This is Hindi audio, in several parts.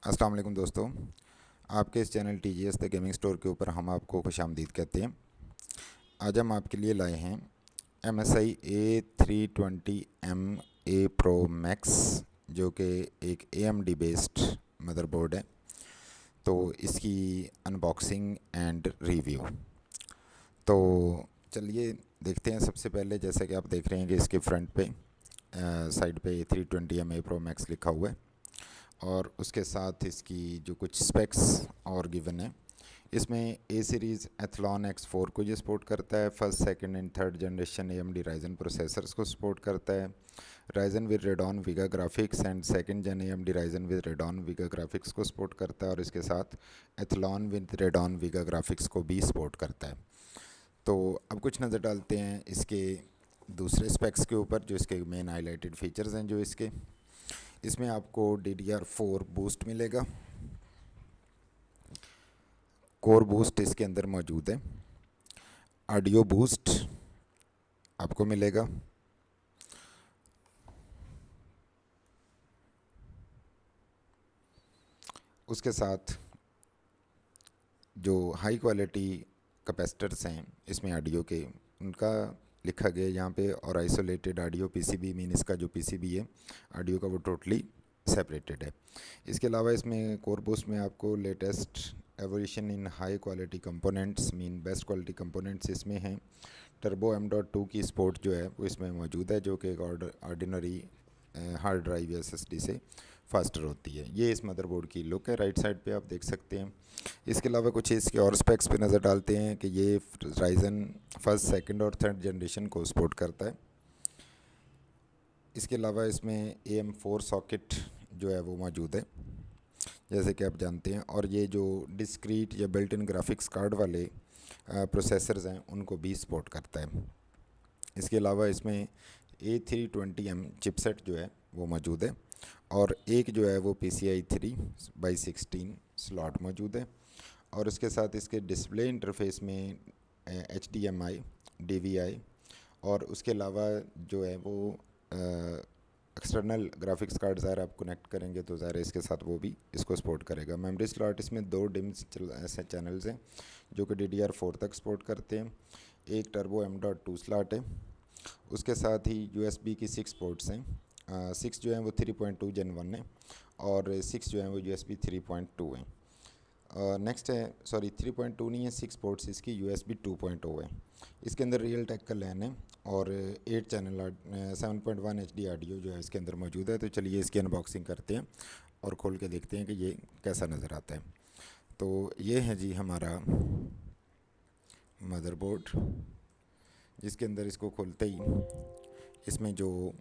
अस्सलाम वालेकुम दोस्तों। आपके इस channel TGS the gaming store के ऊपर हम आपको खुशामदीद कहते हैं। आज हम आपके लिए लाए हैं MSI A320M A Pro Max, जो कि एक AMD बेस्ड मदरबोर्ड है। तो इसकी अनबॉक्सिंग एंड रिव्यू तो चलिए देखते हैं। सबसे पहले जैसा कि आप देख रहे हैं कि इसके फ्रंट पे साइड पे A320M A Pro Max लिखा हुआ है और उसके साथ इसकी जो कुछ स्पेक्स और गिवन है। इसमें A सीरीज़ एथलॉन X4 को ये सपोर्ट करता है। First, second and third generation AMD Ryzen processors को सपोर्ट करता है। Ryzen with Radeon Vega graphics and second gen AMD Ryzen with Radeon Vega graphics को सपोर्ट करता है और इसके साथ Athlon with Radeon Vega graphics को भी सपोर्ट करता है। तो अब कुछ नज़र डालते हैं इसके दूसरे स्पेक्स के ऊपर, जो इसके मेन हाईलाइटेड फीचर्स हैं। जो इसमें आपको DDR4 बूस्ट मिलेगा, कोर बूस्ट इसके अंदर मौजूद है, ऑडियो बूस्ट आपको मिलेगा, उसके साथ जो हाई क्वालिटी कैपेसिटर्स हैं इसमें ऑडियो के, उनका लिखा गया यहाँ पे, और आइसोलेटेड ऑडियो PCB, मीन इसका जो PCB है ऑडियो का वो टोटली सेपरेटेड है। इसके अलावा इसमें कोर बूस्ट में आपको लेटेस्ट एवोल्यूशन इन high quality components, mean best quality components इसमें हैं। टर्बो M.2 की सपोर्ट जो है वो इसमें मौजूद है, जो कि एक ऑर्डिनरी हार्ड ड्राइव या SSD से फास्टर होती है। ये इस मदरबोर्ड की लुक है, राइट साइड पे आप देख सकते हैं। इसके अलावा कुछ इसके और स्पेक्स पे नज़र डालते हैं कि ये राइजन फर्स्ट, सेकंड और थर्ड जनरेशन को सपोर्ट करता है। इसके अलावा इसमें AM4 सॉकेट जो है वो मौजूद है, जैसे कि आप जानते हैं, और ये जो डिस्क्रीट या बिल्ट इन ग्राफिक्स कार्ड वाले प्रोसेसर्स हैं उनको भी सपोर्ट करता है। इसके अलावा इसमें A320M चिपसेट जो है वो मौजूद है, और एक जो है वो PCI 3/16 स्लॉट मौजूद है, और उसके साथ इसके डिस्प्ले इंटरफेस में HDMI, DVI, और उसके अलावा जो है वो एक्सटर्नल ग्राफिक्स कार्ड ज़ाहिर आप कनेक्ट करेंगे तो ज़ाहिर इसके साथ वो भी इसको सपोर्ट करेगा। मेमोरी स्लॉट इसमें 2 डिम्स ऐसे चैनल्स हैं जो कि DDR4 तक सपोर्ट करते हैं। एक टर्बो M.2 स्लॉट है, उसके साथ ही USB की 6 पोर्ट्स हैं। 6 जो हैं वो 3.2 Gen 1 है, और 6 जो हैं वो USB 3.2 हैं। नेक्स्ट है, सॉरी 3.2 नहीं है, 6 पोर्ट्स इसकी USB 2.0 है। इसके अंदर रियल टेक का लैन है, और 8 चैनल 7.1 HD ऑडियो जो है इसके अंदर मौजूद है। तो चलिए इसकी अनबॉक्सिंग करते हैं और खोल के देखते हैं कि ये कैसा नज़र आता है। तो ये है जी हमारा मदरबोर्ड, जिसके अंदर इसको खोलते ही इसमें जो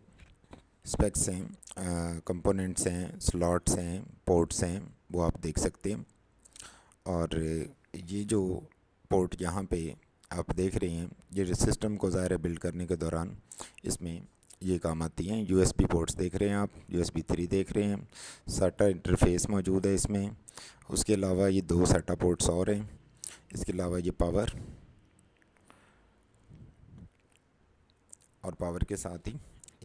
स्पेक्स हैं, कंपोनेंट्स हैं, स्लॉट्स हैं, पोर्ट्स हैं, वो आप देख सकते हैं। और ये जो पोर्ट यहाँ पे आप देख रहे हैं, ये सिस्टम को ज़ाहिर बिल्ड करने के दौरान इसमें ये काम आती हैं। USB पोर्ट्स देख रहे हैं आप, USB 3 देख रहे हैं, SATA इंटरफेस मौजूद है इसमें। उसके अलावा ये 2 SATA पोर्ट्स और हैं। इसके अलावा ये पावर, और पावर के साथ ही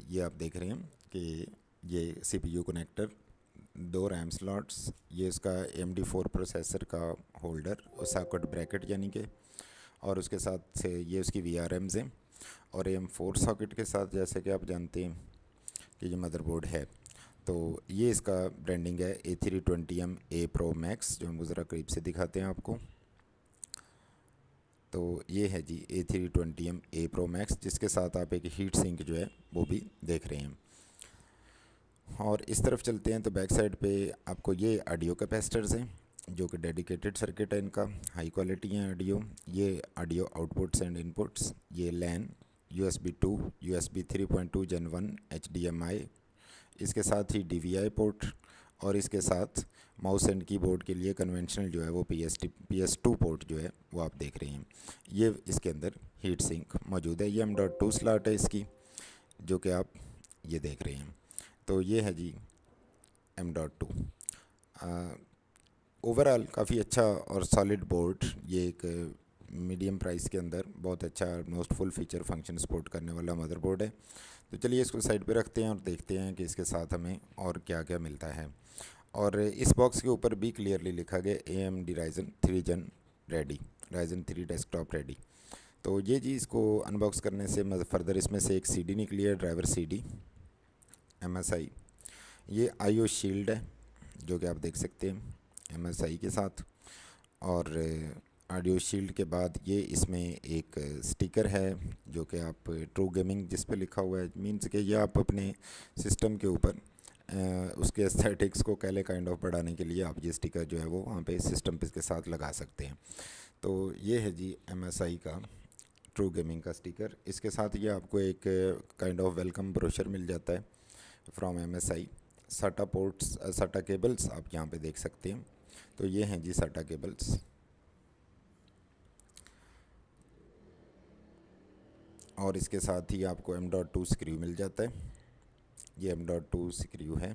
ये आप देख रहे हैं कि ये CPU कनेक्टर, 2 रैम स्लॉट्स, ये इसका AMD4 प्रोसेसर का होल्डर और सॉकेट ब्रैकेट यानी कि, और उसके साथ से ये उसकी VRMs हैं। और AM4 सॉकेट के साथ जैसे कि आप जानते हैं कि ये मदरबोर्ड है, तो ये इसका ब्रांडिंग है A320M A Pro Max, जो हम ज़रा करीब से दिखाते हैं आपको। तो ये है जी A320M A Pro Max, जिसके साथ आप एक हीट सिंक जो है वो भी देख रहे हैं। और इस तरफ चलते हैं तो बैक साइड पे आपको ये ऑडियो कैपेसिटर्स हैं, जो कि डेडिकेटेड सर्किट है इनका, हाई क्वालिटी हैं ऑडियो। ये ऑडियो आउटपुट्स एंड इनपुट्स, ये लैन, USB 2, USB 3.2 Gen 1, HDMI, इसके साथ ही DVI पोर्ट, और इसके साथ माउस एंड कीबोर्ड के लिए कन्वेंशनल जो है वो PS2 पोर्ट जो है वो आप देख रहे हैं। ये इसके अंदर हीट सिंक मौजूद है। ये M.2 स्लॉट है इसकी, जो कि आप ये देख रहे हैं। तो ये है जी M.2। ओवरऑल काफ़ी अच्छा और सॉलिड बोर्ड, ये एक मीडियम प्राइस के अंदर बहुत अच्छा most full feature function support करने वाला मदरबोर्ड है। तो चलिए इसको साइड पे रखते हैं और देखते हैं कि इसके साथ हमें और क्या क्या मिलता है। और इस बॉक्स के ऊपर भी क्लियरली लिखा गया AMD Ryzen 3 Gen ready, Ryzen 3 desktop ready. तो ये जी इसको अनबॉक्स करने से फर्दर इसमें से एक CD निकली है, ड्राइवर CD MSI। ये IO शील्ड है जो कि आप देख सकते हैं MSI के साथ। और ऑडियो शील्ड के बाद ये इसमें एक स्टिकर है जो कि आप ट्रू गेमिंग जिस पे लिखा हुआ है, मीन्स कि ये आप अपने सिस्टम के ऊपर उसके एस्थेटिक्स को कैले काइंड ऑफ बढ़ाने के लिए आप ये स्टिकर जो है वो वहाँ पे सिस्टम पे के साथ लगा सकते हैं। तो ये है जी MSI का ट्रू गेमिंग का स्टिकर। इसके साथ ये आपको एक काइंड ऑफ वेलकम ब्रोशर मिल जाता है from MSI। SATA ports, SATA cables आप यहाँ पे देख सकते हैं। तो ये हैं जी SATA केबल्स। और इसके साथ ही आपको M.2 स्क्रू मिल जाता है। ये M.2 स्क्रू है।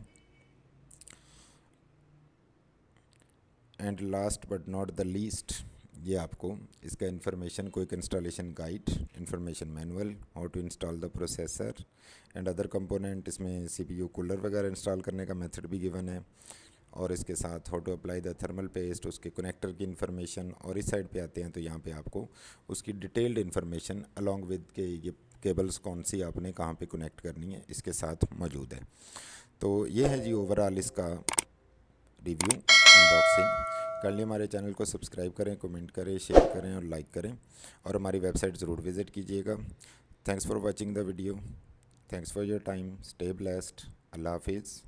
And last but not the least, ये आपको इसका information, quick installation guide, information manual, how to install the processor and other component. इसमें CPU कूलर वगैरह इंस्टॉल करने का मेथड भी गिवन है। और इसके साथ how to apply the thermal paste, उसके कनेक्टर की इन्फॉर्मेशन। और इस साइड पे आते हैं तो यहाँ पे आपको उसकी डिटेल्ड इन्फॉर्मेशन अलॉन्ग विद के ये केबल्स कौन सी आपने कहाँ पे कनेक्ट करनी है इसके साथ मौजूद है। तो ये है जी ओवरऑल इसका रिव्यू, अनबॉक्सिंग। कर लिए हमारे चैनल को सब्सक्राइब करें, कमेंट करें, शेयर करें और लाइक करें। और हमारी वेबसाइट ज़रूर विज़िट कीजिएगा। Thanks for watching the video, thanks for your time, stay blessed, अल्लाह हाफिज़।